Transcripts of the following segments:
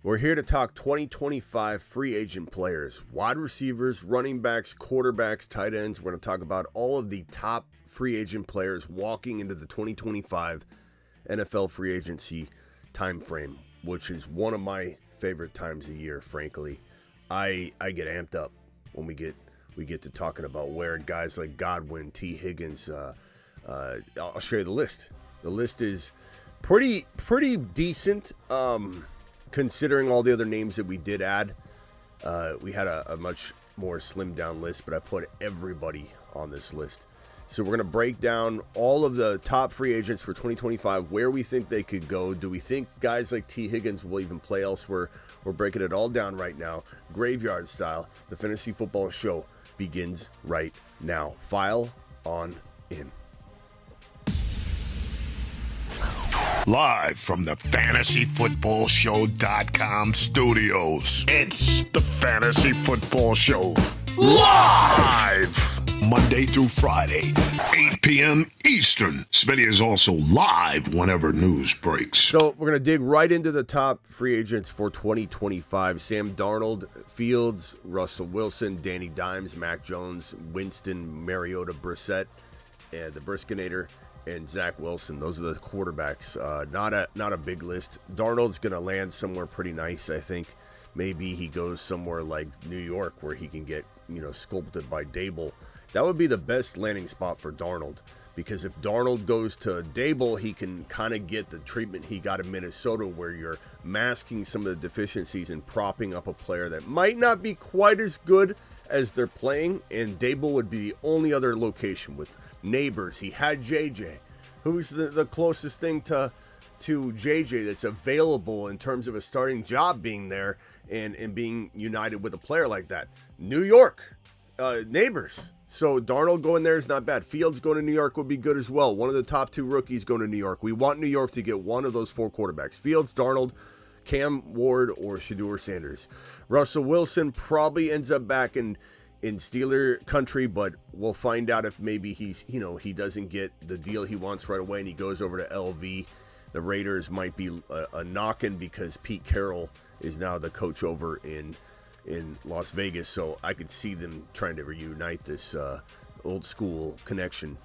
We're here to talk 2025 free agent players, wide receivers, running backs, quarterbacks, tight ends. We're going to talk about all of the top free agent players walking into the 2025 NFL free agency time frame, which is one of my favorite times of year, frankly. I get amped up when we get to talking about where guys like Godwin, Higgins, I'll show you the list. The list is pretty decent. Considering all the other names that we did add, we had a much more slimmed down list, but I put everybody on this list. So we're going to break down all of the top free agents for 2025, where we think they could go. Do we think guys like Higgins will even play elsewhere? We're breaking it all down right now, graveyard style. The Fantasy Football Show begins right now. File on in. Live from the FantasyFootballShow.com studios. It's the Fantasy Football Show. Live! Monday through Friday, 8 p.m. Eastern. Smitty is also live whenever news breaks. So we're going to dig right into the top free agents for 2025. Sam Darnold, Fields, Russell Wilson, Danny Dimes, Mac Jones, Winston, Mariota, Brissett, and the Briskinator, and Zach Wilson. Those are the quarterbacks. Not a big list. Darnold's going to land somewhere pretty nice, I think. Maybe he goes somewhere like New York where he can get, sculpted by Dable. That would be the best landing spot for Darnold, because if Darnold goes to Dable, he can kind of get the treatment he got in Minnesota, where you're masking some of the deficiencies and propping up a player that might not be quite as good as they're playing, and Dable would be the only other location with neighbors. He had JJ, who's the closest thing to JJ that's available in terms of a starting job being there and being united with a player like that. New York, neighbors. So Darnold going there is not bad. Fields going to New York would be good as well. One of the top two rookies going to New York. We want New York to get one of those four quarterbacks. Fields, Darnold, Cam Ward, or Shedeur Sanders. Russell Wilson probably ends up back in Steeler country, but we'll find out if maybe he doesn't get the deal he wants right away and he goes over to LV. The Raiders might be a knocking because Pete Carroll is now the coach over in Las Vegas, so I could see them trying to reunite this old school connection.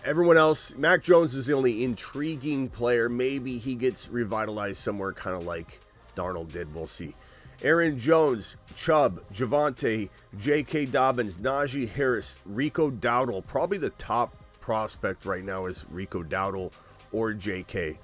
Everyone else, Mac Jones is the only intriguing player. Maybe he gets revitalized somewhere, kind of like Darnold did. We'll see. Aaron Jones, Chubb, Javonte, J.K. Dobbins, Najee Harris, Rico Dowdle. Probably the top prospect right now is Rico Dowdle or J.K.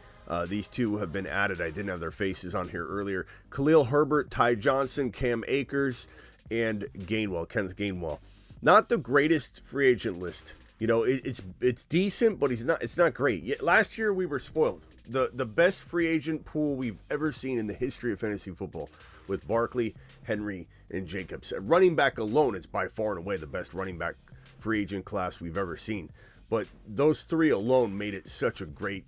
These two have been added. I didn't have their faces on here earlier. Khalil Herbert, Ty Johnson, Cam Akers, and Kenneth Gainwell. Not the greatest free agent list. It's decent, but it's not great. Yet last year we were spoiled. The best free agent pool we've ever seen in the history of fantasy football, with Barkley, Henry, and Jacobs. At running back alone, it's by far and away the best running back free agent class we've ever seen. But those three alone made it such a great,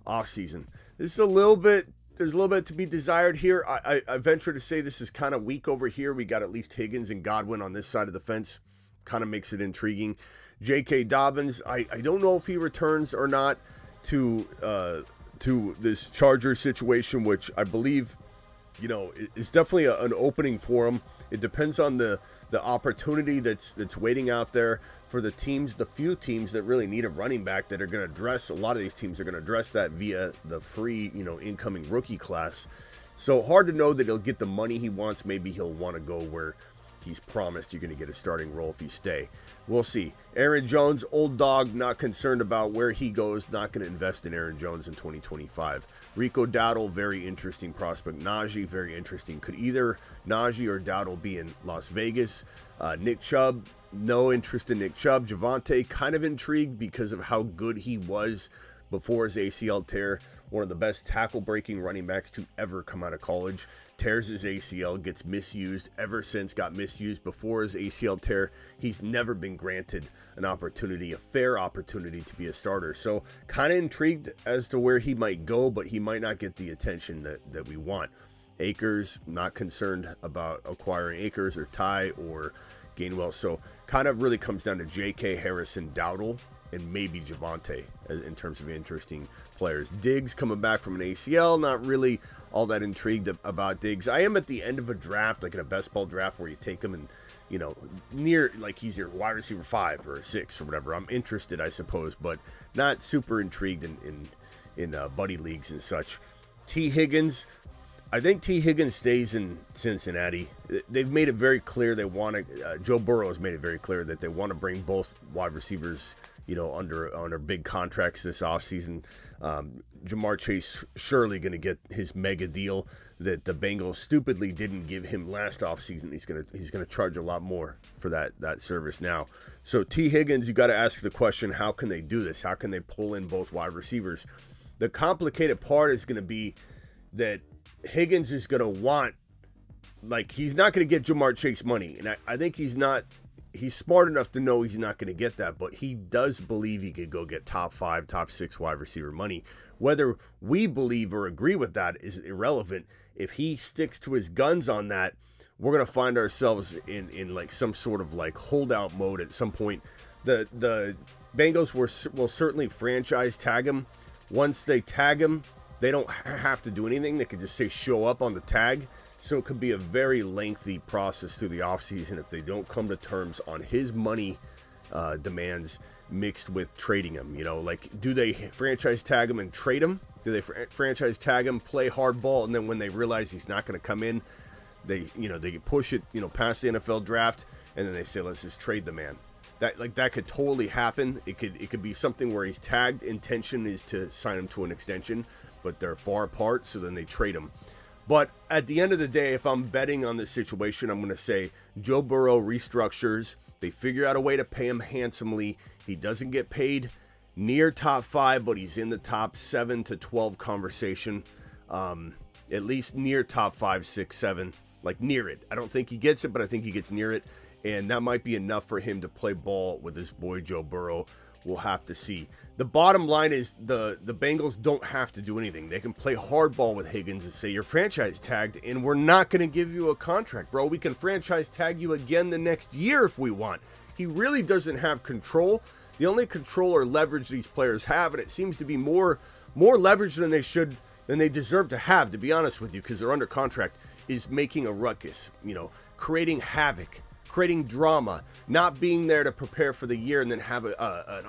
offseason. There's a little bit to be desired here. I venture to say this is kind of weak over here. We got at least Higgins and Godwin on this side of the fence. Kind of makes it intriguing. J.K. Dobbins, I don't know if he returns or not to this Chargers situation, which I believe, is definitely an opening for him. It depends on the opportunity that's waiting out there for the few teams that really need a running back that are going to address. A lot of these teams are going to address that via the free, incoming rookie class. So hard to know that he'll get the money he wants. Maybe he'll want to go where he's promised you're going to get a starting role if you stay. We'll see. Aaron Jones, old dog, not concerned about where he goes. Not going to invest in Aaron Jones in 2025. Rico Dowdle, very interesting prospect. Najee, very interesting. Could either Najee or Dowdle be in Las Vegas? Nick Chubb, no interest in Nick Chubb. Javonte, kind of intrigued because of how good he was before his ACL tear. One of the best tackle-breaking running backs to ever come out of college. Tears his ACL, gets misused ever since, got misused before his ACL tear. He's never been granted an opportunity, a fair opportunity to be a starter. So kind of intrigued as to where he might go, but he might not get the attention that we want. Akers, not concerned about acquiring Akers or Ty or Gainwell. So kind of really comes down to J.K. Harrison, Dowdle and maybe Javonte in terms of interesting players. Diggs coming back from an ACL, not really all that intrigued about Diggs. I am at the end of a draft, like in a best ball draft, where you take him and, you know, near, like he's your wide receiver 5 or a 6 or whatever. I'm interested, I suppose, but not super intrigued in buddy leagues and such. T. Higgins, I think T. Higgins stays in Cincinnati. They've made it very clear they want to. Joe Burrow has made it very clear that they want to bring both wide receivers, you know, under big contracts this offseason. Jamar Chase surely going to get his mega deal that the Bengals stupidly didn't give him last offseason. He's gonna charge a lot more for that service now. So T. Higgins, you got to ask the question: how can they do this? How can they pull in both wide receivers? The complicated part is going to be that Higgins is going to want, like, he's not going to get Jamar Chase money. And I think he's smart enough to know he's not going to get that, but he does believe he could go get top 5, top 6 wide receiver money. Whether we believe or agree with that is irrelevant. If he sticks to his guns on that, we're going to find ourselves in like some sort of like holdout mode at some point. The Bengals will certainly franchise tag him. Once they tag him, they don't have to do anything. They could just say show up on the tag. So it could be a very lengthy process through the offseason if they don't come to terms on his money demands mixed with trading him. You know, like, do they franchise tag him and trade him? Do they franchise tag him, play hardball, and then when they realize he's not going to come in, they push it, you know, past the NFL draft, and then they say, let's just trade the man. That could totally happen. It could be something where he's tagged. Intention is to sign him to an extension, but they're far apart, so then they trade him. But at the end of the day, if I'm betting on this situation, I'm going to say Joe Burrow restructures. They figure out a way to pay him handsomely. He doesn't get paid near top 5, but he's in the top 7 to 12 conversation. At least near top 5, 6, 7, like near it. I don't think he gets it, but I think he gets near it. And that might be enough for him to play ball with his boy Joe Burrow. We'll have to see. The bottom line is the Bengals don't have to do anything. They can play hardball with Higgins and say, you're franchise tagged, and we're not going to give you a contract, bro. We can franchise tag you again the next year if we want. He really doesn't have control. The only control or leverage these players have, and it seems to be more leverage than they deserve to have, to be honest with you, because they're under contract, is making a ruckus, you know, creating havoc, creating drama, not being there to prepare for the year and then have an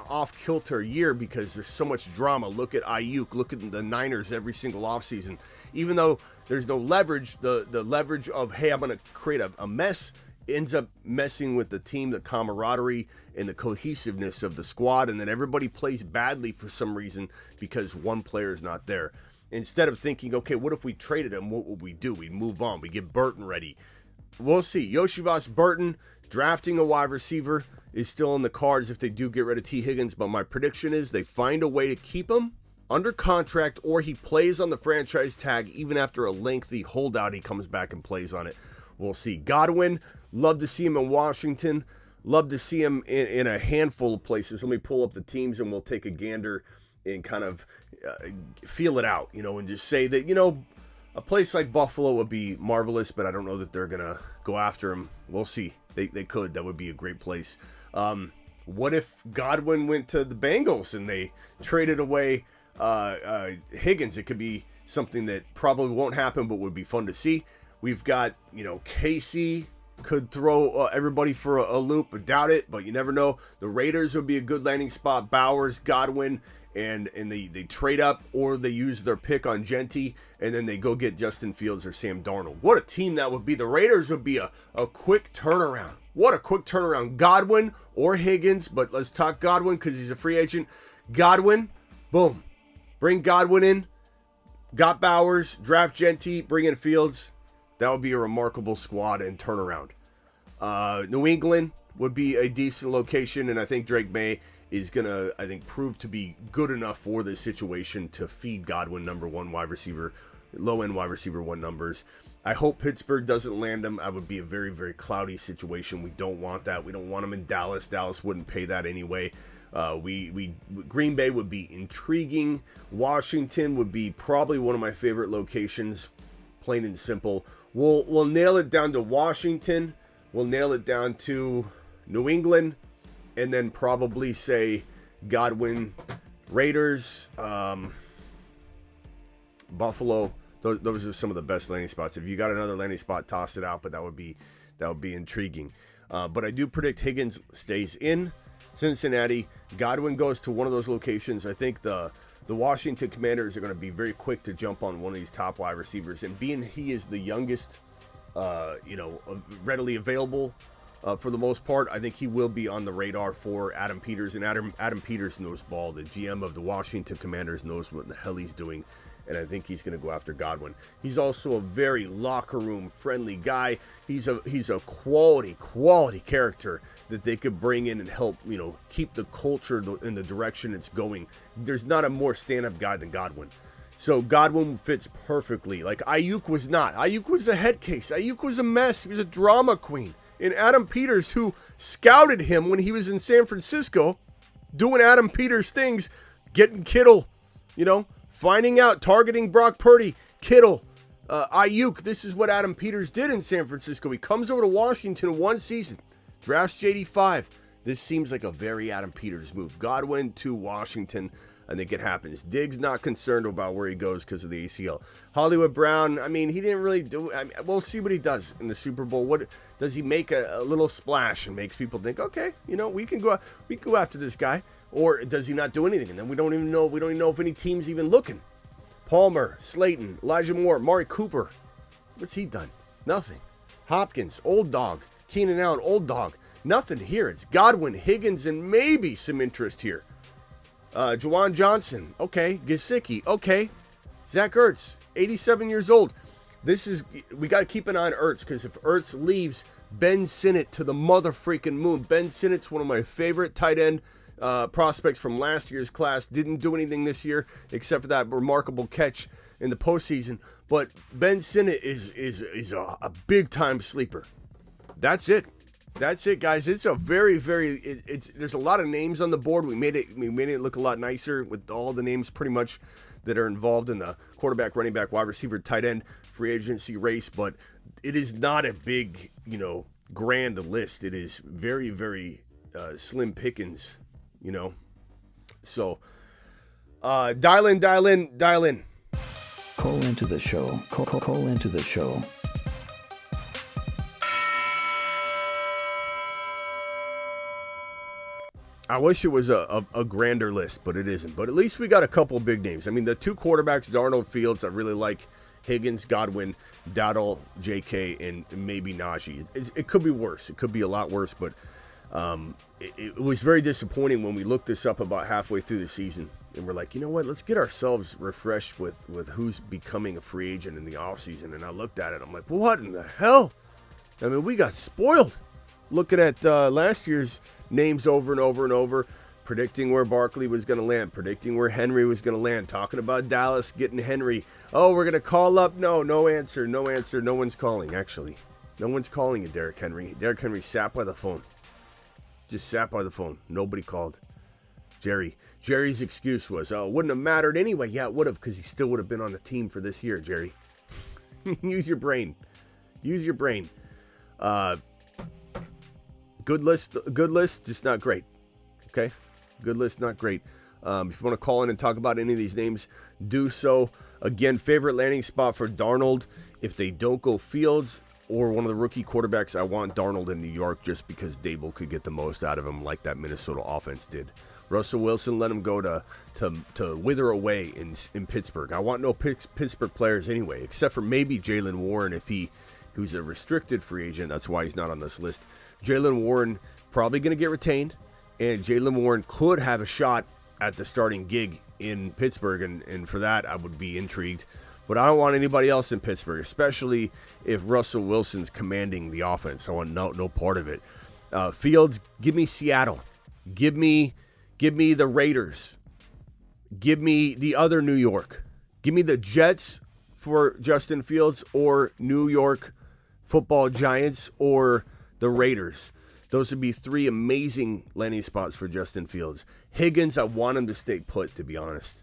off-kilter year because there's so much drama. Look at Ayuk, look at the Niners every single offseason. Even though there's no leverage, the leverage of, hey, I'm going to create a mess ends up messing with the team, the camaraderie, and the cohesiveness of the squad, and then everybody plays badly for some reason because one player is not there. Instead of thinking, okay, what if we traded him? What would we do? We move on. We get Burton ready. We'll see. Yoshivas Burton drafting a wide receiver is still in the cards if they do get rid of T. Higgins, but my prediction is they find a way to keep him under contract, or he plays on the franchise tag even after a lengthy holdout. He comes back and plays on it. We'll see. Godwin, love to see him in Washington. Love to see him in a handful of places. Let me pull up the teams and we'll take a gander and kind of feel it out, you know, and just say that, you know, a place like Buffalo would be marvelous, but I don't know that they're going to go after him. We'll see. They could. That would be a great place. What if Godwin went to the Bengals and they traded away Higgins? It could be something that probably won't happen, but would be fun to see. We've got, you know, Casey could throw everybody for a loop. I doubt it, but you never know. The Raiders would be a good landing spot. Bowers, Godwin, and they trade up, or they use their pick on Genty, and then they go get Justin Fields or Sam Darnold. What a team that would be. The Raiders would be a quick turnaround. What a quick turnaround. Godwin or Higgins, but let's talk Godwin because he's a free agent. Godwin, boom. Bring Godwin in. Got Bowers, draft Genty, bring in Fields. That would be a remarkable squad and turnaround. New England would be a decent location, and I think Drake May is going to, I think, prove to be good enough for this situation to feed Godwin number 1 wide receiver, low-end wide receiver 1 numbers. I hope Pittsburgh doesn't land him. That would be a very, very cloudy situation. We don't want that. We don't want him in Dallas. Dallas wouldn't pay that anyway. Green Bay would be intriguing. Washington would be probably one of my favorite locations, plain and simple. We'll nail it down to Washington. We'll nail it down to New England, and then probably say Godwin, Raiders, Buffalo. Those are some of the best landing spots. If you got another landing spot, toss it out, but that would be intriguing. But I do predict Higgins stays in Cincinnati. Godwin goes to one of those locations. I think the Washington Commanders are going to be very quick to jump on one of these top wide receivers. And being he is the youngest, readily available for the most part, I think he will be on the radar for Adam Peters. And Adam Peters knows ball. The GM of the Washington Commanders knows what the hell he's doing. And I think he's going to go after Godwin. He's also a very locker room friendly guy. He's a quality character that they could bring in and help, keep the culture in the direction it's going. There's not a more stand-up guy than Godwin. So Godwin fits perfectly. Like Ayuk was not. Ayuk was a head case. Ayuk was a mess. He was a drama queen. And Adam Peters, who scouted him when he was in San Francisco, doing Adam Peters things, getting Kittle, finding out, targeting Brock Purdy, Kittle, Ayuk. This is what Adam Peters did in San Francisco. He comes over to Washington in one season, drafts JD5. This seems like a very Adam Peters move. Godwin to Washington, I think it happens. Diggs not concerned about where he goes because of the ACL. Hollywood Brown, he didn't really do it. We'll see what he does in the Super Bowl. What does he make a little splash and makes people think, okay, we can go after this guy. Or does he not do anything? And then we don't even know if any team's even looking. Palmer, Slayton, Elijah Moore, Mari Cooper. What's he done? Nothing. Hopkins, old dog. Keenan Allen, old dog. Nothing here. It's Godwin, Higgins, and maybe some interest here. Juwan Johnson. Okay. Gesicki. Okay. Zach Ertz, 87 years old. We got to keep an eye on Ertz, because if Ertz leaves, Ben Sinnott to the mother freaking moon. Ben Sinnott's one of my favorite tight end prospects from last year's class. Didn't do anything this year except for that remarkable catch in the postseason. But Ben Sinnott is a big time sleeper. That's it. That's it, guys. It's a very, very. There's a lot of names on the board. We made it look a lot nicer with all the names pretty much that are involved in the quarterback, running back, wide receiver, tight end, free agency race. But it is not a big, grand list. It is very, very slim pickings. So dial in. Call into the show. Call into the show. I wish it was a grander list, but it isn't. But at least we got a couple big names. The two quarterbacks, Darnold, Fields, I really like. Higgins, Godwin, Dowdle, J.K., and maybe Najee. It could be worse. It could be a lot worse, but it was very disappointing when we looked this up about halfway through the season. And we're like, you know what? Let's get ourselves refreshed with who's becoming a free agent in the offseason. And I looked at it. I'm like, what in the hell? We got spoiled. Looking at last year's names over and over and over, predicting where Barkley was going to land, predicting where Henry was going to land, talking about Dallas getting Henry. Oh, we're going to call up. No answer. No one's calling, actually. No one's calling you, Derrick Henry. Derrick Henry sat by the phone. Just sat by the phone. Nobody called. Jerry's excuse was, oh, it wouldn't have mattered anyway. Yeah, it would have, because he still would have been on the team for this year, Jerry. Use your brain. Good list, just not great. Okay? Good list, not great. If you want to call in and talk about any of these names, do so. Again, favorite landing spot for Darnold. If they don't go Fields or one of the rookie quarterbacks, I want Darnold in New York just because Dable could get the most out of him like that Minnesota offense did. Russell Wilson, let him go to wither away in Pittsburgh. I want no Pittsburgh players anyway, except for maybe Jaylen Warren who's a restricted free agent. That's why he's not on this list. Jaylen Warren probably going to get retained, and Jaylen Warren could have a shot at the starting gig in Pittsburgh, and for that I would be intrigued. But I don't want anybody else in Pittsburgh, especially if Russell Wilson's commanding the offense. I want no part of it. Fields, give me Seattle. Give me the Raiders. Give me the other New York. Give me the Jets for Justin Fields, or New York Football Giants, or the Raiders. Those would be three amazing landing spots for Justin Fields. Higgins, I want him to stay put, to be honest.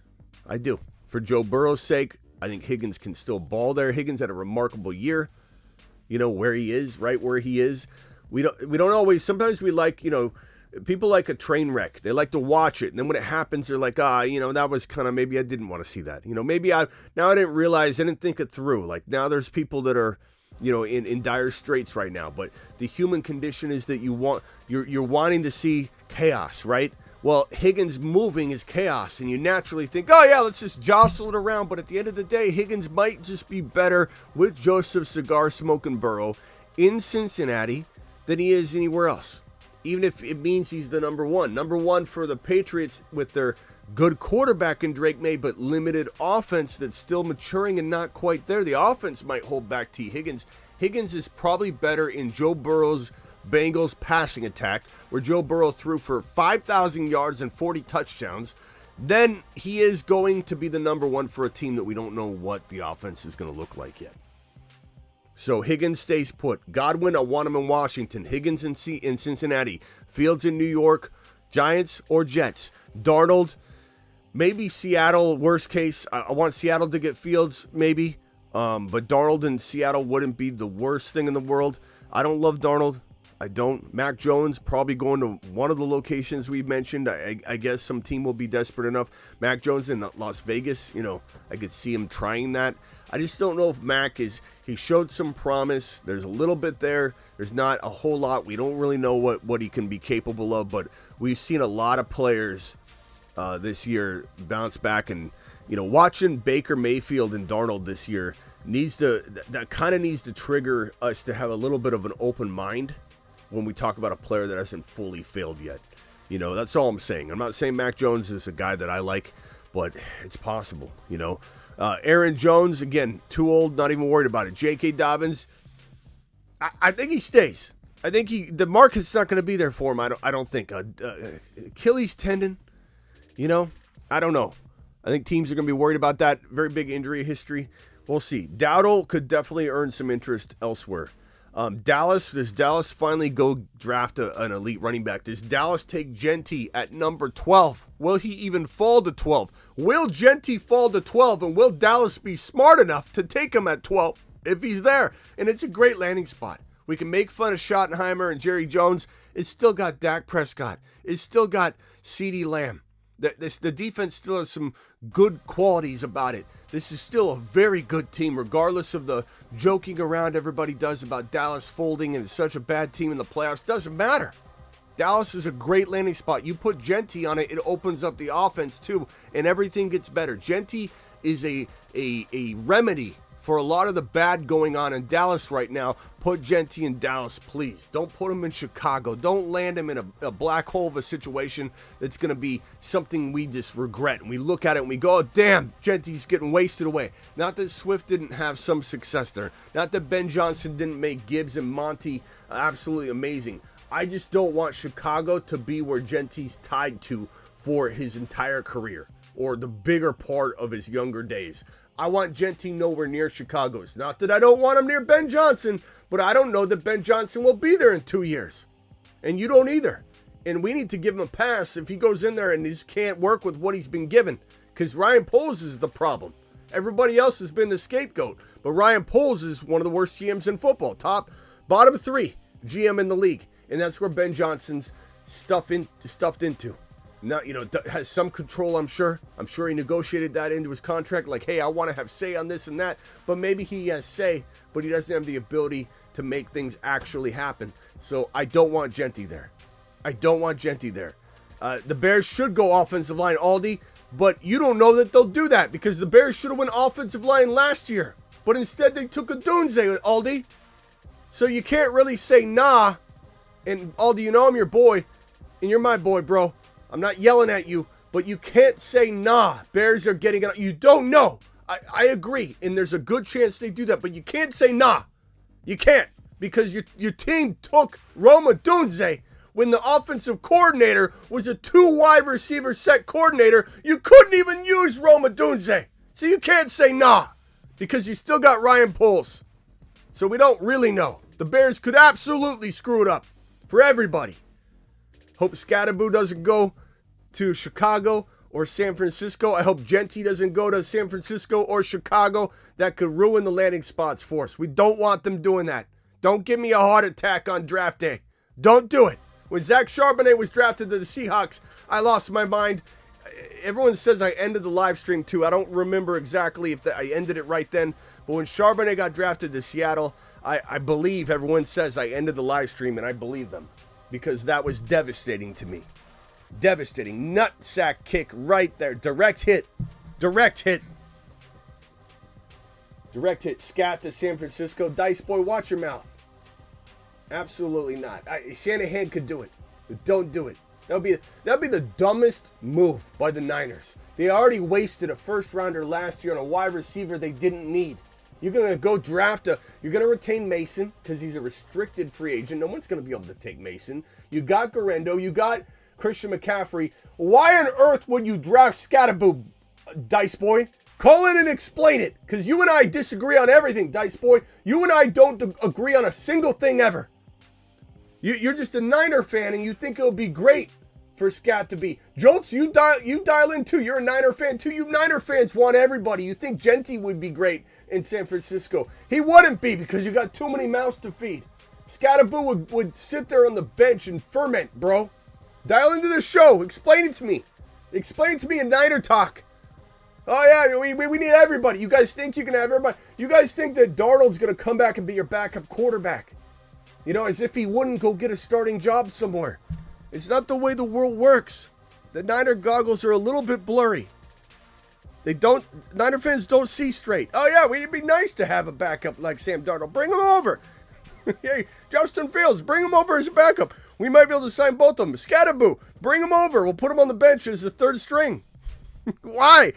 I do. For Joe Burrow's sake, I think Higgins can still ball there. Higgins had a remarkable year. Where he is, right where he is. We don't always, sometimes we like, people like a train wreck. They like to watch it, and then when it happens, they're like, that was kind of, maybe I didn't want to see that. Maybe I didn't realize, I didn't think it through. Like, now there's people that are, in dire straits right now. But the human condition is that you're wanting to see chaos, right? Well, Higgins moving is chaos, and you naturally think, oh yeah, let's just jostle it around. But at the end of the day, Higgins might just be better with Joseph Cigar Smoking Burrow in Cincinnati than he is anywhere else. Even if it means he's the number one. Number one for the Patriots with their good quarterback in Drake May, but limited offense that's still maturing and not quite there. The offense might hold back T. Higgins. Higgins is probably better in Joe Burrow's Bengals passing attack, where Joe Burrow threw for 5,000 yards and 40 touchdowns. Then he is going to be the number one for a team that we don't know what the offense is going to look like yet. So Higgins stays put. Godwin, I want him in Washington. Higgins in Cincinnati. Fields in New York. Giants or Jets. Darnold, maybe Seattle, worst case. I want Seattle to get Fields, maybe. But Darnold in Seattle wouldn't be the worst thing in the world. I don't love Darnold. I don't. Mac Jones probably going to one of the locations we mentioned. I guess some team will be desperate enough. Mac Jones in Las Vegas, I could see him trying that. I just don't know if Mac he showed some promise. There's a little bit there. There's not a whole lot. We don't really know what he can be capable of, but we've seen a lot of players this year bounce back. And, watching Baker Mayfield and Darnold this year needs to trigger us to have a little bit of an open mind when we talk about a player that hasn't fully failed yet. That's all I'm saying. I'm not saying Mac Jones is a guy that I like, but it's possible, Aaron Jones, again, too old, not even worried about it. J.K. Dobbins, I think he stays. I think the market's not going to be there for him, I don't think. Achilles tendon, I don't know. I think teams are going to be worried about that. Very big injury history. We'll see. Dowdle could definitely earn some interest elsewhere. Does Dallas finally go draft an elite running back? Does Dallas take Genty at number 12? Will he even fall to 12? Will Genty fall to 12? And will Dallas be smart enough to take him at 12 if he's there? And it's a great landing spot. We can make fun of Schottenheimer and Jerry Jones. It's still got Dak Prescott. It's still got CeeDee Lamb. The defense still has some good qualities about it. This is still a very good team, regardless of the joking around everybody does about Dallas folding and it's such a bad team in the playoffs. Doesn't matter. Dallas is a great landing spot. You put Genty on it, it opens up the offense too, and everything gets better. Genty is a remedy for a lot of the bad going on in Dallas right now. Put Genty in Dallas, please. Don't put him in Chicago. Don't land him in a black hole of a situation that's going to be something we just regret. And we look at it and we go, oh, damn, Genty's getting wasted away. Not that Swift didn't have some success there. Not that Ben Johnson didn't make Gibbs and Monty absolutely amazing. I just don't want Chicago to be where Genty's tied to for his entire career or the bigger part of his younger days. I want Genty nowhere near Chicago's. Not that I don't want him near Ben Johnson, but I don't know that Ben Johnson will be there in 2 years. And you don't either. And we need to give him a pass if he goes in there and he just can't work with what he's been given. Because Ryan Poles is the problem. Everybody else has been the scapegoat. But Ryan Poles is one of the worst GMs in football. Bottom 3 GM in the league. And that's where Ben Johnson's stuffed into. Now, has some control, I'm sure. I'm sure he negotiated that into his contract. Like, hey, I want to have say on this and that. But maybe he has say, but he doesn't have the ability to make things actually happen. So I don't want Genty there. The Bears should go offensive line, Aldi. But you don't know that they'll do that because the Bears should have went offensive line last year. But instead they took a Dunze, Aldi. So you can't really say nah. And Aldi, I'm your boy. And you're my boy, bro. I'm not yelling at you, but you can't say, nah, Bears are getting it. You don't know. I agree, and there's a good chance they do that, but you can't say, nah. You can't, because your team took Roma Dunze when the offensive coordinator was a 2 wide receiver set coordinator. You couldn't even use Roma Dunze. So you can't say, nah, because you still got Ryan Poles. So we don't really know. The Bears could absolutely screw it up for everybody. Hope Scatterboo doesn't go to Chicago or San Francisco. I hope Genty doesn't go to San Francisco or Chicago. That could ruin the landing spots for us. We don't want them doing that. Don't give me a heart attack on draft day. Don't do it. When Zach Charbonnet was drafted to the Seahawks, I lost my mind. Everyone says I ended the live stream too. I don't remember exactly if I ended it right then. But when Charbonnet got drafted to Seattle, I believe everyone says I ended the live stream, and I believe them. Because that was devastating to me. Devastating. Nut sack kick right there. Direct hit. Direct hit. Direct hit. Scat to San Francisco. Dice boy, watch your mouth. Absolutely not. Shanahan could do it. But don't do it. That'd be the dumbest move by the Niners. They already wasted a first rounder last year on a wide receiver they didn't need. You're going to go draft you're going to retain Mason because he's a restricted free agent. No one's going to be able to take Mason. You got Garendo. You got Christian McCaffrey. Why on earth would you draft Scatterboo, Dice Boy? Call in and explain it, because you and I disagree on everything, Dice Boy. You and I don't agree on a single thing ever. You're just a Niner fan, and you think it'll be great for Scat to be. Jolts, you dial in too. You're a Niner fan too. You Niner fans want everybody. You think Genty would be great in San Francisco. He wouldn't be because you got too many mouths to feed. Scatterboo would sit there on the bench and ferment, bro. Dial into the show. Explain it to me. Explain it to me in Niner talk. Oh, yeah, we need everybody. You guys think you can have everybody? You guys think that Darnold's going to come back and be your backup quarterback? You know, as if he wouldn't go get a starting job somewhere. It's not the way the world works. The Niner goggles are a little bit blurry. Niner fans don't see straight. Oh, yeah, it'd be nice to have a backup like Sam Darnold. Bring him over. Hey, Justin Fields, bring him over as a backup. We might be able to sign both of them. Scatterboo, bring him over. We'll put him on the bench as the third string. Why?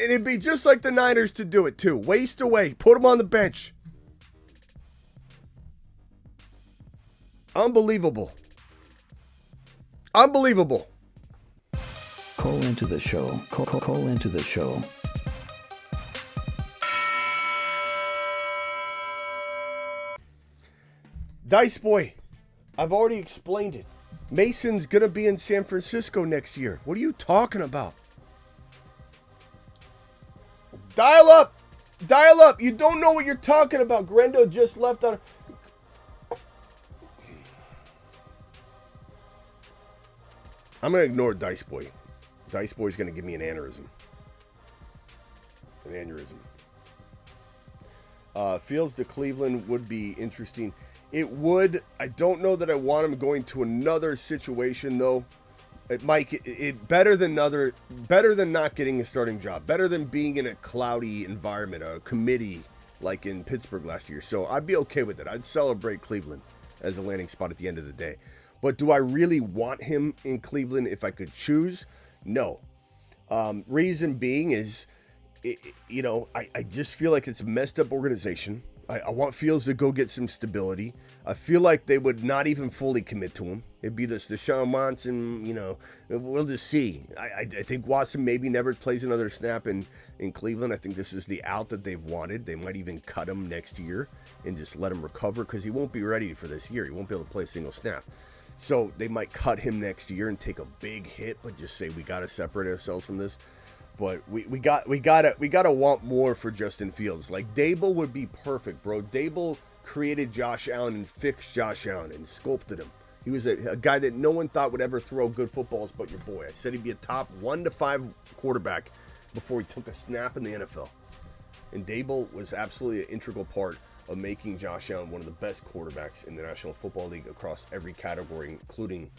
It'd be just like the Niners to do it too. Waste away. Put him on the bench. Unbelievable. Unbelievable. Call into the show. Call into the show. Dice Boy, I've already explained it. Mason's going to be in San Francisco next year. What are you talking about? Dial up. Dial up. You don't know what you're talking about. Grendo just left on... I'm going to ignore Dice Boy. Dice Boy's going to give me an aneurysm. An aneurysm. Fields to Cleveland would be interesting. It would. I don't know that I want him going to another situation, though. It might it better than not getting a starting job. Better than being in a cloudy environment, a committee like in Pittsburgh last year. So I'd be okay with it. I'd celebrate Cleveland as a landing spot at the end of the day. But do I really want him in Cleveland if I could choose? No. Reason being is, I just feel like it's a messed up organization. I want Fields to go get some stability. I feel like they would not even fully commit to him. It'd be this Deshaun Watson, we'll just see. I think Watson maybe never plays another snap in Cleveland. I think this is the out that they've wanted. They might even cut him next year and just let him recover because he won't be ready for this year. He won't be able to play a single snap. So they might cut him next year and take a big hit, but just say we got to separate ourselves from this. But we gotta want more for Justin Fields. Like Dable would be perfect, bro. Dable created Josh Allen and fixed Josh Allen and sculpted him. He was a guy that no one thought would ever throw good footballs but your boy. I said he'd be a top 1 to 5 quarterback before he took a snap in the NFL. And Dable was absolutely an integral part of making Josh Allen one of the best quarterbacks in the National Football League across every category, including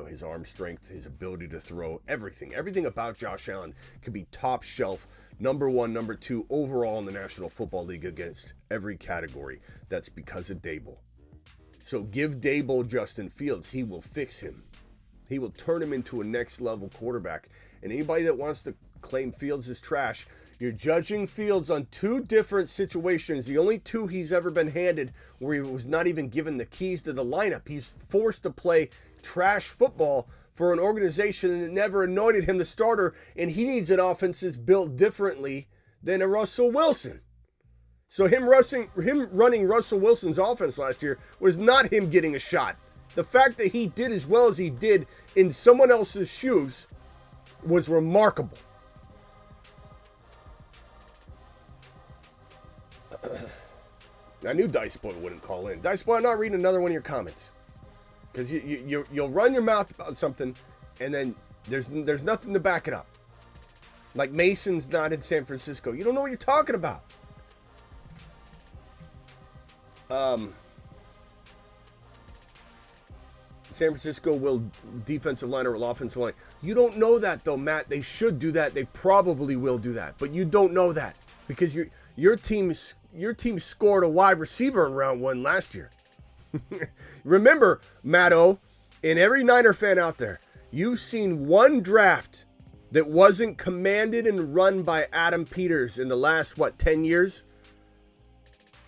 his arm strength, his ability to throw, everything about Josh Allen could be top shelf, number 1, number 2 overall in the National Football League against every category. That's because of Dable. So give Dable Justin Fields. He will fix him. He will turn him into a next level quarterback. And anybody that wants to claim Fields is trash, you're judging Fields on 2 different situations. The only 2 he's ever been handed where he was not even given the keys to the lineup. He's forced to play trash football for an organization that never anointed him the starter, and he needs an offense that's built differently than a Russell Wilson. So him running Russell Wilson's offense last year was not him getting a shot. The fact that he did as well as he did in someone else's shoes was remarkable. I knew Dice Boy wouldn't call in. Dice Boy, I'm not reading another one of your comments. Because you'll run your mouth about something, and then there's nothing to back it up. Like Mason's not in San Francisco. You don't know what you're talking about. San Francisco will defensive line or will offensive line. You don't know that though, Matt. They should do that. They probably will do that, but you don't know that because your team scored a wide receiver in round 1 last year. Remember, Matto, and every Niner fan out there, you've seen one draft that wasn't commanded and run by Adam Peters in the last 10 years.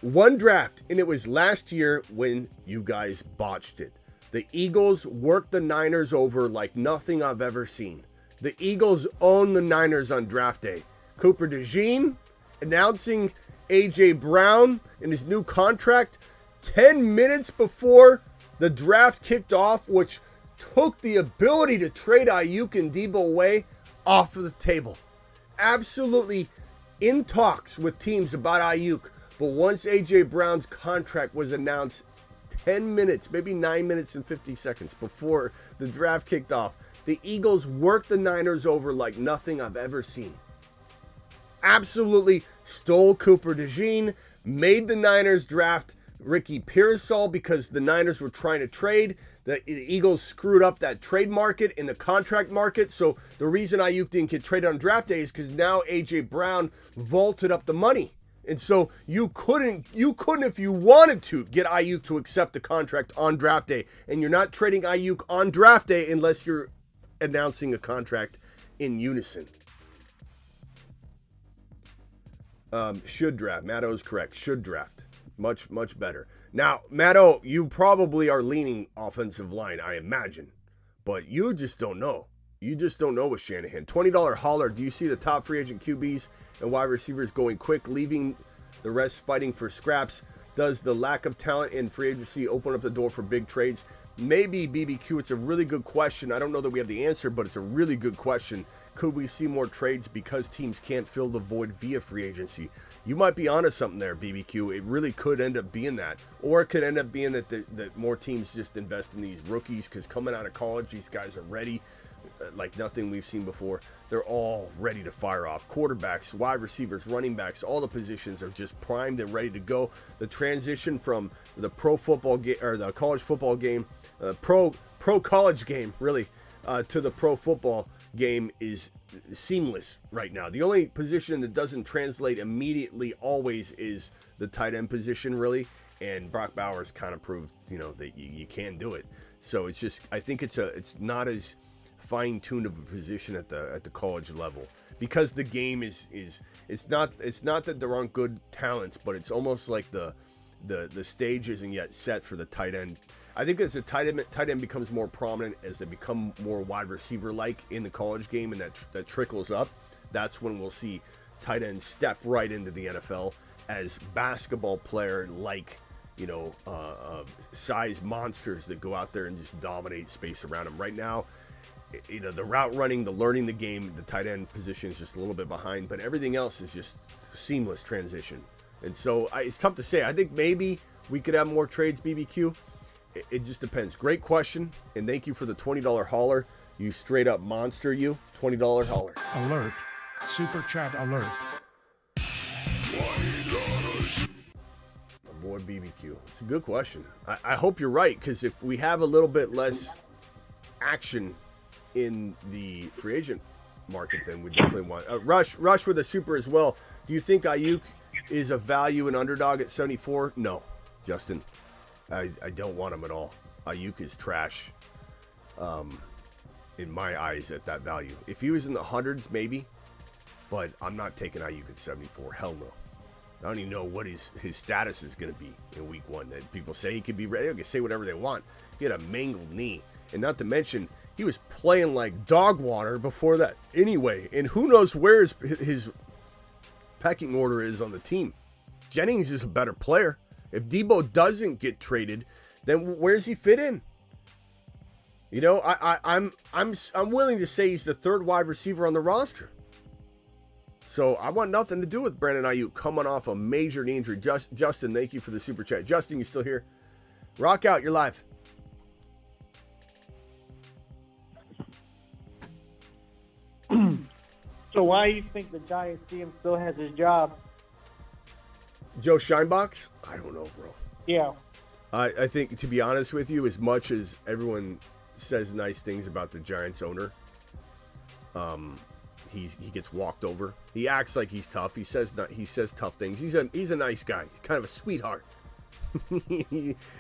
One draft, and it was last year when you guys botched it. The Eagles worked the Niners over like nothing I've ever seen. The Eagles own the Niners on draft day. Cooper DeJean announcing A.J. Brown and his new contract 10 minutes before the draft kicked off, which took the ability to trade Ayuk and Debo away off of the table. Absolutely in talks with teams about Ayuk, but once A.J. Brown's contract was announced 10 minutes, maybe 9 minutes and 50 seconds before the draft kicked off, the Eagles worked the Niners over like nothing I've ever seen. Absolutely stole Cooper DeJean, made the Niners draft Ricky Pearsall because the Niners were trying to trade. The Eagles screwed up that trade market and the contract market. So the reason Ayuk didn't get traded on draft day is because now A.J. Brown vaulted up the money. And so you couldn't, if you wanted to, get Ayuk to accept the contract on draft day. And you're not trading Ayuk on draft day unless you're announcing a contract in unison. Should draft. Matto's correct. Should draft. Much, much better. Now, Matto, you probably are leaning offensive line, I imagine. But you just don't know. You just don't know with Shanahan. $20 holler. Do you see the top free agent QBs and wide receivers going quick, leaving the rest fighting for scraps? Does the lack of talent in free agency open up the door for big trades? Maybe, BBQ. It's a really good question. I don't know that we have the answer, but it's a really good question. Could we see more trades because teams can't fill the void via free agency? You might be onto something there, BBQ. It really could end up being that. Or it could end up being that more teams just invest in these rookies because coming out of college, these guys are ready like nothing we've seen before. They're all ready to fire off. Quarterbacks, wide receivers, running backs, all the positions are just primed and ready to go. The transition from the pro football game or the college football game, pro college game, really, to the pro football game is seamless right now. The only position that doesn't translate immediately always is the tight end position, really. And Brock Bowers kind of proved, that you can do it. So it's just, I think it's not as fine-tuned of a position at the college level because the game is it's not that there aren't good talents, but it's almost like the stage isn't yet set for the tight end. I think as the tight end becomes more prominent, as they become more wide receiver like in the college game, and that trickles up, that's when we'll see tight ends step right into the NFL as basketball player like size monsters that go out there and just dominate space around them. Right now, the route running, the learning the game, the tight end position is just a little bit behind, but everything else is just seamless transition. And so it's tough to say. I think maybe we could have more trades, BBQ. It just depends. Great question, and thank you for the $20 holler. You straight up monster, you. $20 holler. Alert. Super chat alert. My boy BBQ. It's a good question. I hope you're right, because if we have a little bit less action in the free agent market, then we definitely want Rush with a super as well. Do you think Ayuk is a value and underdog at 74? No, Justin. I don't want him at all. Ayuk is trash in my eyes at that value. If he was in the hundreds, maybe, but I'm not taking Ayuk at 74. Hell no. I don't even know what his status is going to be in week 1. That people say he could be ready. They can say whatever they want. He had a mangled knee, and not to mention he was playing like dog water before that anyway. And who knows where his pecking order is on the team. Jennings is a better player. If Debo doesn't get traded, then where's he fit in? I'm willing to say he's the third wide receiver on the roster. So I want nothing to do with Brandon Ayuk coming off a major knee injury. Justin, thank you for the super chat. Justin, you still here? Rock out, you're live. So why do you think the Giants GM still has his job? Joe Scheinbox? I don't know, bro. Yeah. I think, to be honest with you, as much as everyone says nice things about the Giants owner, he gets walked over. He acts like he's tough. He says tough things. He's a nice guy. He's kind of a sweetheart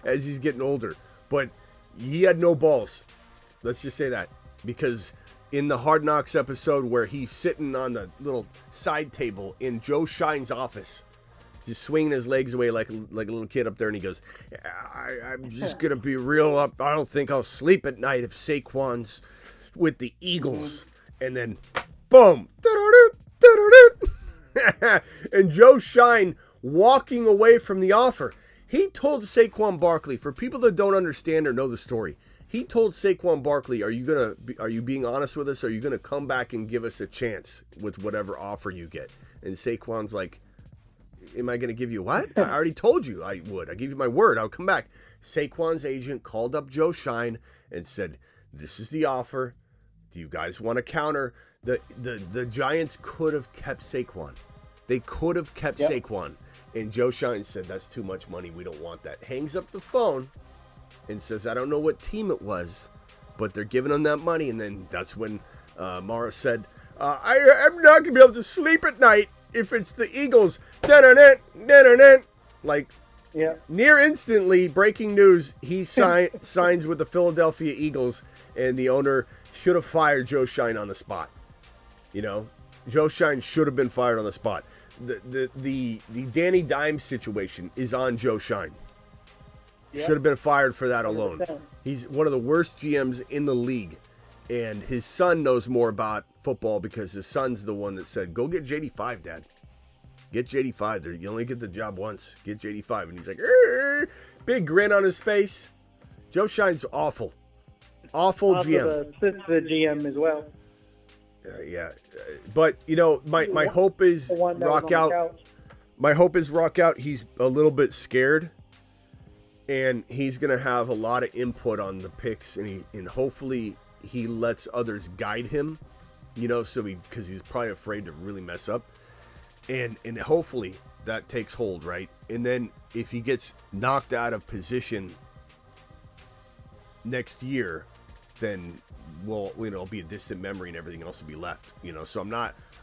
as he's getting older. But he had no balls. Let's just say that. Because in the Hard Knocks episode where he's sitting on the little side table in Joe Schein's office, just swinging his legs away like a little kid up there, and he goes, I'm just going to be real up. I don't think I'll sleep at night if Saquon's with the Eagles. And then, boom. And Joe Schein walking away from the offer. He told Saquon Barkley, for people that don't understand or know the story, he told Saquon Barkley, are you being honest with us? Are you going to come back and give us a chance with whatever offer you get? And Saquon's like, am I going to give you what? I already told you I would. I give you my word. I'll come back. Saquon's agent called up Joe Schein and said, this is the offer. Do you guys want to counter? The Giants could have kept Saquon. They could have kept Saquon. And Joe Schein said, that's too much money. We don't want that. Hangs up the phone and says, I don't know what team it was, but they're giving him that money. And then that's when Mara said, I'm not going to be able to sleep at night if it's the Eagles. Like, near instantly, breaking news, he signs with the Philadelphia Eagles, and the owner should have fired Joe Schein on the spot. You know, Joe Schein should have been fired on the spot. The Danny Dimes situation is on Joe Schein. Should have been fired for that alone. 100%. He's one of the worst GMs in the league, and his son knows more about football because his son's the one that said, go get JD5, Dad. Get JD5. You only get the job once. Get JD5. And he's like, big grin on his face. Joe Schein's awful. Awful GM. The GM as well. Yeah. But, you know, my hope is Rock Out. My hope is Rock Out. He's a little bit scared. And he's going to have a lot of input on the picks. And hopefully he lets others guide him. You know, because he's probably afraid to really mess up. And hopefully that takes hold, right? And then if he gets knocked out of position next year, then it'll be a distant memory and everything else will be left. You know, so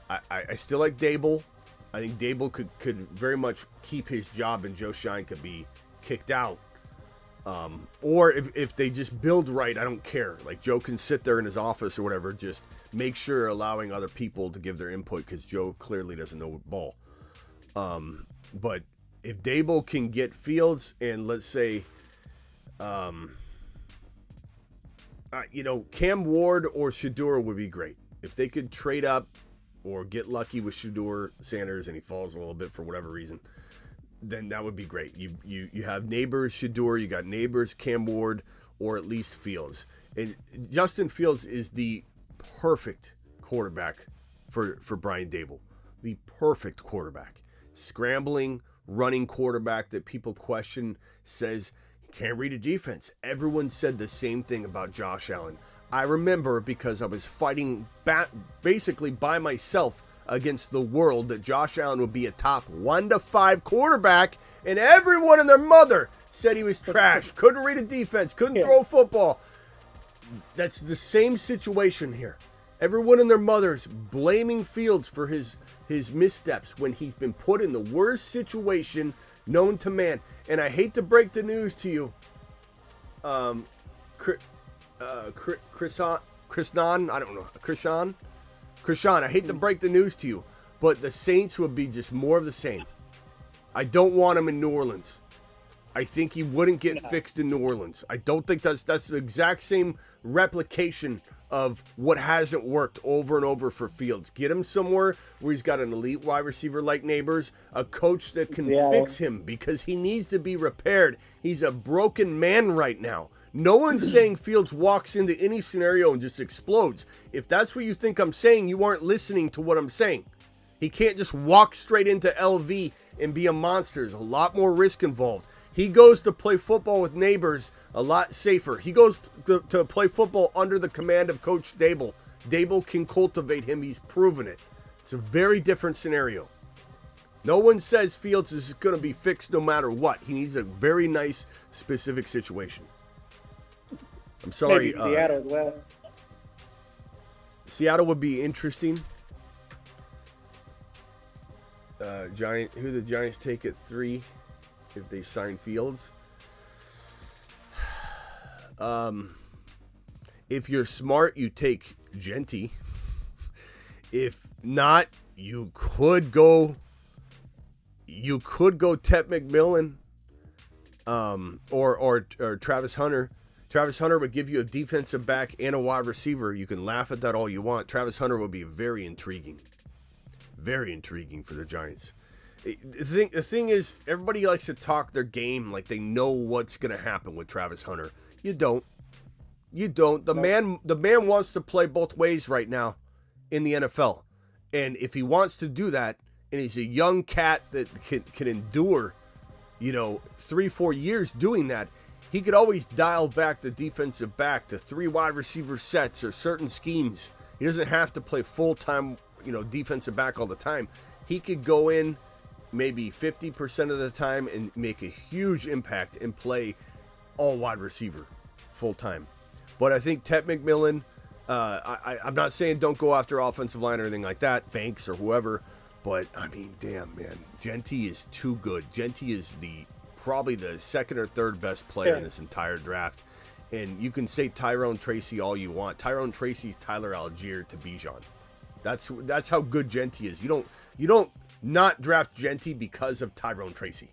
I still like Dable. I think Dable could very much keep his job and Joe Schein could be kicked out. Or if they just build right, I don't care. Like Joe can sit there in his office or whatever, just make sure allowing other people to give their input because Joe clearly doesn't know ball. But if Dable can get Fields and let's say, Cam Ward or Shedeur would be great. If they could trade up or get lucky with Shedeur Sanders and he falls a little bit for whatever reason, then that would be great. You have Neighbors, Shedeur, you got Neighbors, Cam Ward, or at least Fields. And Justin Fields is the perfect quarterback for Brian Dable. The perfect quarterback. Scrambling, running quarterback that people question, says he can't read a defense. Everyone said the same thing about Josh Allen. I remember because I was fighting basically by myself against the world that Josh Allen would be a top 1 to 5 quarterback, and everyone and their mother said he was trash, couldn't read a defense, couldn't throw a football. That's the same situation here. Everyone and their mothers blaming Fields for his missteps when he's been put in the worst situation known to man. And I hate to break the news to you, Krishan, I hate to break the news to you, but the Saints would be just more of the same. I don't want him in New Orleans. I think he wouldn't get fixed in New Orleans. I don't think that's the exact same replication of what hasn't worked over and over for Fields. Get him somewhere where he's got an elite wide receiver like Neighbors, a coach that can fix him because he needs to be repaired. He's a broken man right now. No one's saying Fields walks into any scenario and just explodes. If that's what you think I'm saying, you aren't listening to what I'm saying. He can't just walk straight into LV and be a monster. There's a lot more risk involved. He goes to play football with Neighbors a lot safer. He goes to play football under the command of Coach Dable. Dable can cultivate him. He's proven it. It's a very different scenario. No one says Fields is going to be fixed no matter what. He needs a very nice, specific situation. I'm sorry. Maybe Seattle as well. Seattle would be interesting. Who the Giants take at 3 if they sign Fields? If you're smart, you take Genty. If not, you could go Tet McMillan, or Travis Hunter. Travis Hunter would give you a defensive back and a wide receiver. You can laugh at that all you want. Travis Hunter would be very intriguing for the Giants. The thing is, everybody likes to talk their game like they know what's going to happen with Travis Hunter. You don't. The man wants to play both ways right now in the NFL. And if he wants to do that, and he's a young cat that can endure, 3-4 years doing that, he could always dial back the defensive back to 3 wide receiver sets or certain schemes. He doesn't have to play full-time, defensive back all the time. He could go in maybe 50% of the time and make a huge impact and play all wide receiver full-time. But I think Tet McMillan, I'm not saying don't go after offensive line or anything like that, Banks or whoever, but, I mean, damn, man, Genty is too good. Genty is probably the second or third best player in this entire draft. And you can say Tyrone Tracy all you want. Tyrone Tracy's Tyler Algier to Bijan. That's how good Genty is. You don't not draft Genty because of Tyrone Tracy.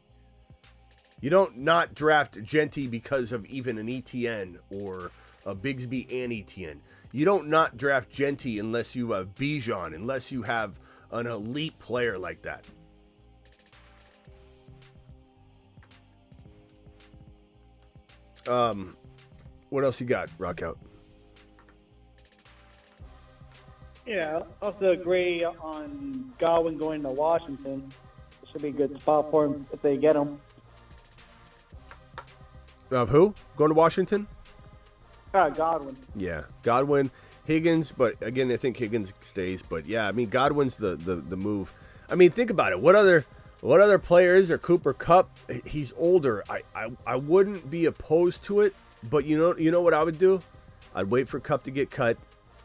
You don't not draft Genty because of even an ETN or a Bigsby and ETN. You don't not draft Genty unless you have Bijan, unless you have an elite player like that. What else you got, Rockout? Yeah, I also agree on Godwin going to Washington. It should be a good spot for him if they get him. Of who? Going to Washington? Godwin. Yeah, Godwin, Higgins, but again, I think Higgins stays. But yeah, I mean, Godwin's the move. I mean, think about it. What other player is there? Cooper Kupp. He's older. I wouldn't be opposed to it, but you know what I would do? I'd wait for Kupp to get cut.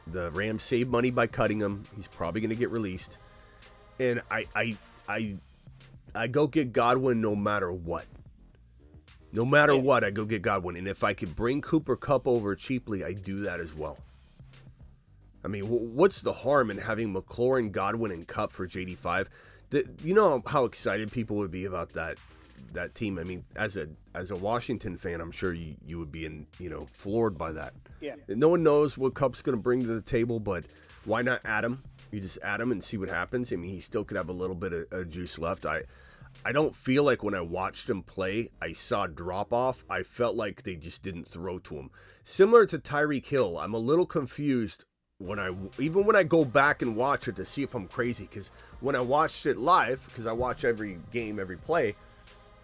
The Rams save money by cutting him. He's probably going to get released, and I go get Godwin no matter what. No matter what, I go get Godwin. And if I could bring Cooper Kupp over cheaply, I do that as well. I mean, what's the harm in having McLaurin, Godwin, and Kupp for JD5? You know how excited people would be about that team? I mean, as a Washington fan, I'm sure you would be floored by that. Yeah. No one knows what Kupp's going to bring to the table, but why not add him? You just add him and see what happens. I mean, he still could have a little bit of juice left. I don't feel like when I watched him play, I saw drop-off. I felt like they just didn't throw to him. Similar to Tyreek Hill, I'm a little confused when I go back and watch it to see if I'm crazy. Because when I watched it live, because I watch every game, every play,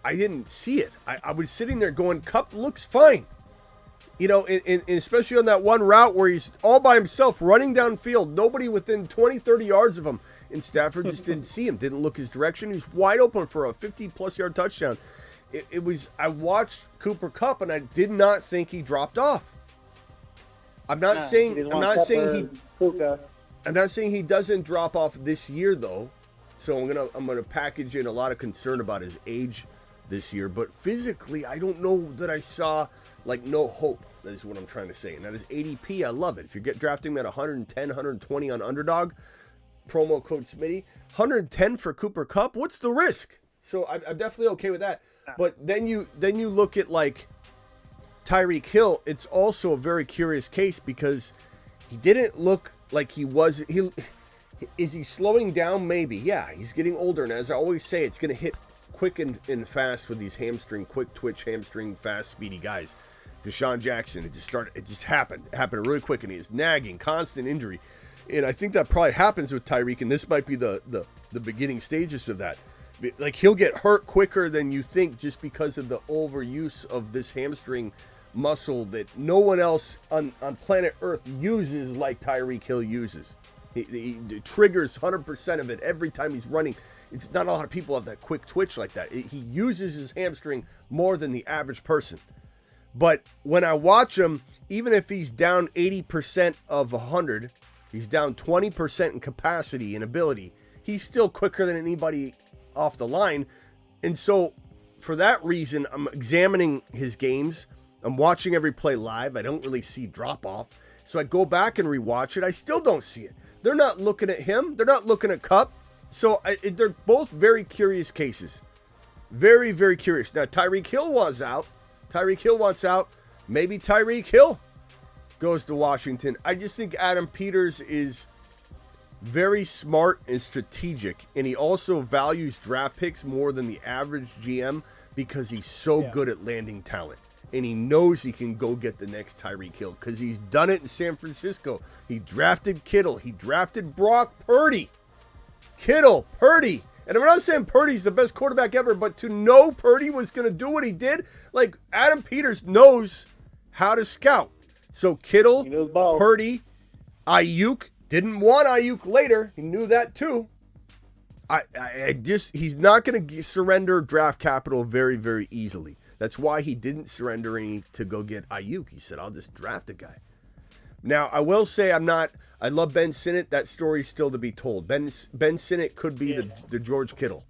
I didn't see it. I was sitting there going, Kupp looks fine. And especially on that one route where he's all by himself running downfield, nobody within 20, 30 yards of him. And Stafford just didn't see him, didn't look his direction. He was wide open for a 50-plus yard touchdown. I watched Cooper Kupp, and I did not think he dropped off. I'm not saying he doesn't drop off this year, though. So I'm gonna package in a lot of concern about his age this year. But physically, I don't know that I saw no hope. That is what I'm trying to say. And that is ADP. I love it. If you get drafting him at 110, 120 on Underdog, promo code Smitty, 110 for Cooper Kupp. What's the risk? So I'm definitely okay with that. But then you look at Tyreek Hill. It's also a very curious case because he didn't look like he was. Is he slowing down? Maybe. Yeah, he's getting older, and as I always say, it's going to hit quick and fast with these quick twitch hamstring, fast, speedy guys. Deshaun Jackson, it just happened. It happened really quick, and he is nagging, constant injury. And I think that probably happens with Tyreek, and this might be the beginning stages of that. He'll get hurt quicker than you think just because of the overuse of this hamstring muscle that no one else on planet Earth uses like Tyreek Hill uses. He triggers 100% of it every time he's running. It's not a lot of people have that quick twitch like that. He uses his hamstring more than the average person. But when I watch him, even if he's down 80% of 100, he's down 20% in capacity and ability, he's still quicker than anybody off the line. And so for that reason, I'm examining his games. I'm watching every play live. I don't really see drop-off. So I go back and rewatch it. I still don't see it. They're not looking at him. They're not looking at Kupp. So they're both very curious cases. Very, very curious. Now, Tyreek Hill wants out. Maybe Tyreek Hill goes to Washington. I just think Adam Peters is very smart and strategic. And he also values draft picks more than the average GM because he's so good at landing talent. And he knows he can go get the next Tyreek Hill because he's done it in San Francisco. He drafted Kittle. He drafted Brock Purdy. Kittle, Purdy. And I'm not saying Purdy's the best quarterback ever, but to know Purdy was going to do what he did, like Adam Peters knows how to scout. So Kittle, Purdy, Ayuk, didn't want Ayuk later. He knew that too. He's not going to surrender draft capital very, very easily. That's why he didn't surrender any to go get Ayuk. He said, I'll just draft a guy. Now, I will say I love Ben Sinnott. That story's still to be told. Ben Sinnott could be the George Kittle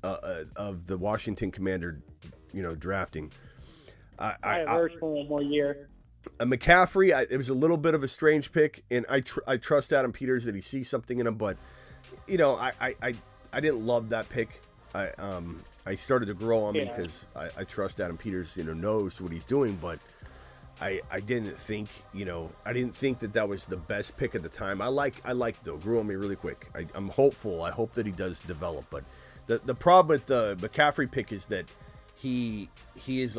of the Washington Commander, drafting. I urged for one more year. McCaffrey, it was a little bit of a strange pick, and I trust Adam Peters that he sees something in him, but, I didn't love that pick. I started to grow on me because I trust Adam Peters, knows what he's doing, but I didn't think, that was the best pick at the time. I like though, grew on me really quick. I'm hopeful. I hope that he does develop, but the problem with the McCaffrey pick is that he is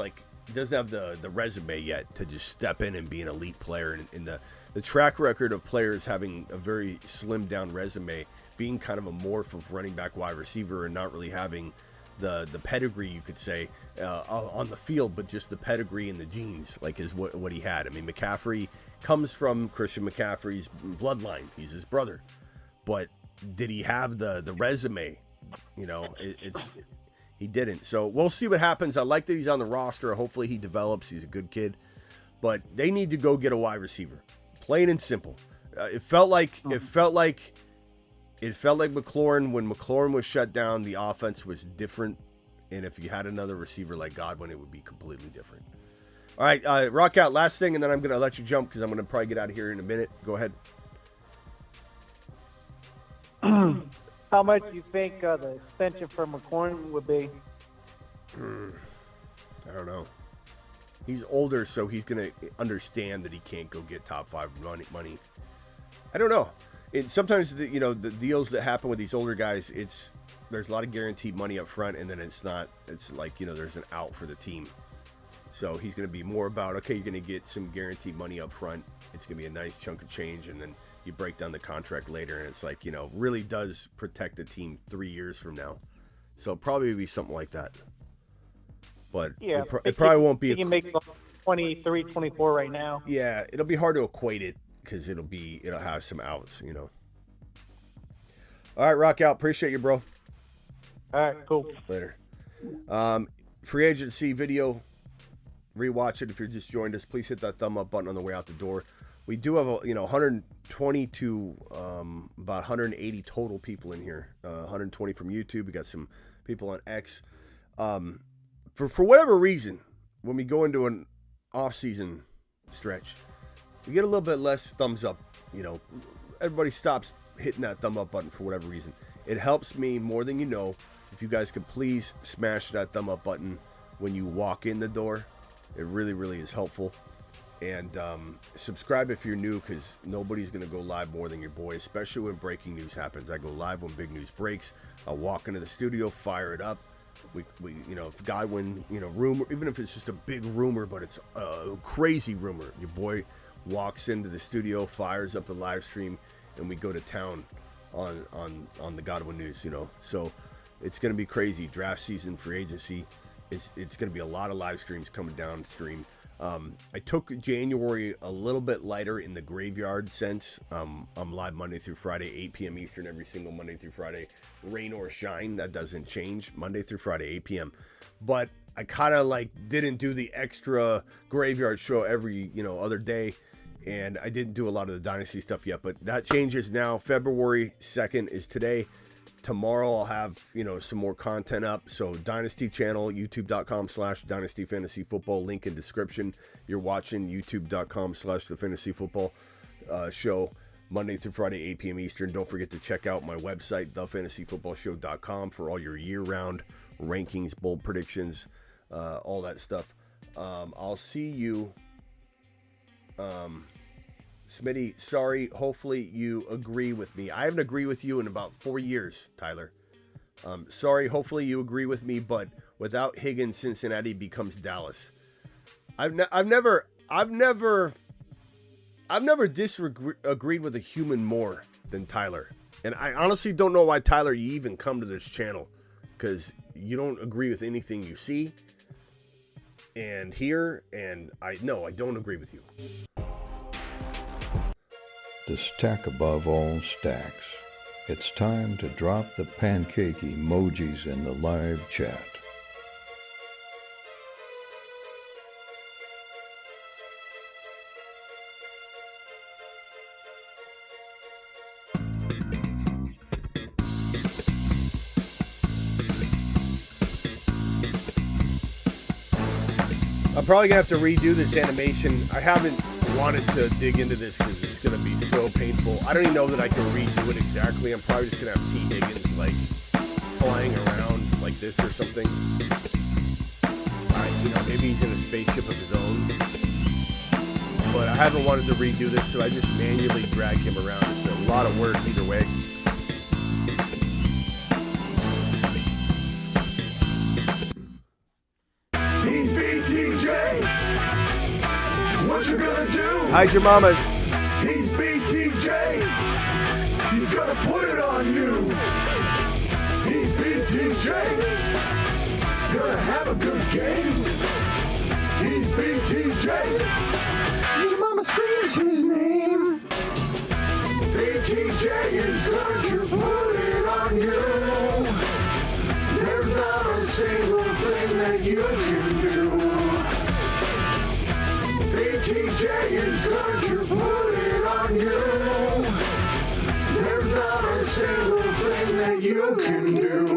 doesn't have the resume yet to just step in and be an elite player. And the track record of players having a very slimmed down resume, being kind of a morph of running back, wide receiver, and not really having the pedigree, you could say, on the field, but just the pedigree and the genes, is what he had. I mean, McCaffrey comes from Christian McCaffrey's bloodline. He's his brother. But did he have the resume? He didn't. So we'll see what happens. I like that he's on the roster. Hopefully he develops. He's a good kid. But they need to go get a wide receiver. Plain and simple. It felt like McLaurin, when McLaurin was shut down, the offense was different. And if you had another receiver like Godwin, it would be completely different. All right, rock out. Last thing, and then I'm going to let you jump because I'm going to probably get out of here in a minute. Go ahead. How much do you think the extension for McLaurin would be? I don't know. He's older, so he's going to understand that he can't go get top 5 money. I don't know. Sometimes the deals that happen with these older guys, there's a lot of guaranteed money up front, and then it's not. It's there's an out for the team. So he's going to be more about, okay, you're going to get some guaranteed money up front. It's going to be a nice chunk of change, and then you break down the contract later, and it's really does protect the team 3 years from now. So probably be something like that. But it probably won't be. You can make 23, 24 right now. Yeah, it'll be hard to equate it because it'll have some outs, All right, rock out. Appreciate you, bro. All right, cool. Later. Free agency video. Rewatch it if you're just joined us. Please hit that thumb up button on the way out the door. We do have 120 to about 180 total people in here. 120 from YouTube. We got some people on X. For whatever reason, when we go into an off-season stretch, we get a little bit less thumbs up. Everybody stops hitting that thumb up button for whatever reason. It helps me more than you know. If you guys could please smash that thumb up button when you walk in the door. It really, really is helpful. And subscribe if you're new, because nobody's going to go live more than your boy, especially when breaking news happens. I go live when big news breaks. I'll walk into the studio, fire it up. We if Godwin, rumor, even if it's just a big rumor, but it's a crazy rumor, your boy walks into the studio, fires up the live stream, and we go to town on the Godwin news, So it's going to be crazy. Draft season, free agency. It's going to be a lot of live streams coming downstream. I took January a little bit lighter in the graveyard sense. I'm live Monday through Friday, 8 p.m. Eastern, every single Monday through Friday, rain or shine. That doesn't change. Monday through Friday, 8 p.m. But I kind of like didn't do the extra graveyard show every, other day. And I didn't do a lot of the Dynasty stuff yet, but that changes now. February 2nd is today. Tomorrow I'll have, some more content up. So Dynasty channel, youtube.com/Dynasty Fantasy Football, link in description. You're watching youtube.com/The Fantasy Football Show, Monday through Friday, 8 p.m. Eastern. Don't forget to check out my website, thefantasyfootballshow.com, for all your year-round rankings, bold predictions, all that stuff. I'll see you. Smitty, sorry, hopefully you agree with me. I haven't agreed with you in about 4 years, Tyler. Sorry, hopefully you agree with me, but without Higgins, Cincinnati becomes Dallas. I've never disagreed with a human more than Tyler. And I honestly don't know why, Tyler, you even come to this channel, because you don't agree with anything you see and hear, and I don't agree with you. The stack above all stacks. It's time to drop the pancake emojis in the live chat. I'm probably gonna have to redo this animation. I haven't wanted to dig into this because it's gonna be so painful. I don't even know that I can redo it exactly. I'm probably just gonna have T. Higgins like flying around like this or something. Maybe he's in a spaceship of his own. But I haven't wanted to redo this, so I just manually drag him around. It's a lot of work either way. He's BTJ. What you gonna do? Hide your mamas. He's BTJ. He's gonna put it on you. He's BTJ. Gonna have a good game. He's BTJ. Your mama screams his name. BTJ is going to put it on you. There's not a single thing that you can do. BTJ is going to put it on you. There's not a single thing that you can do.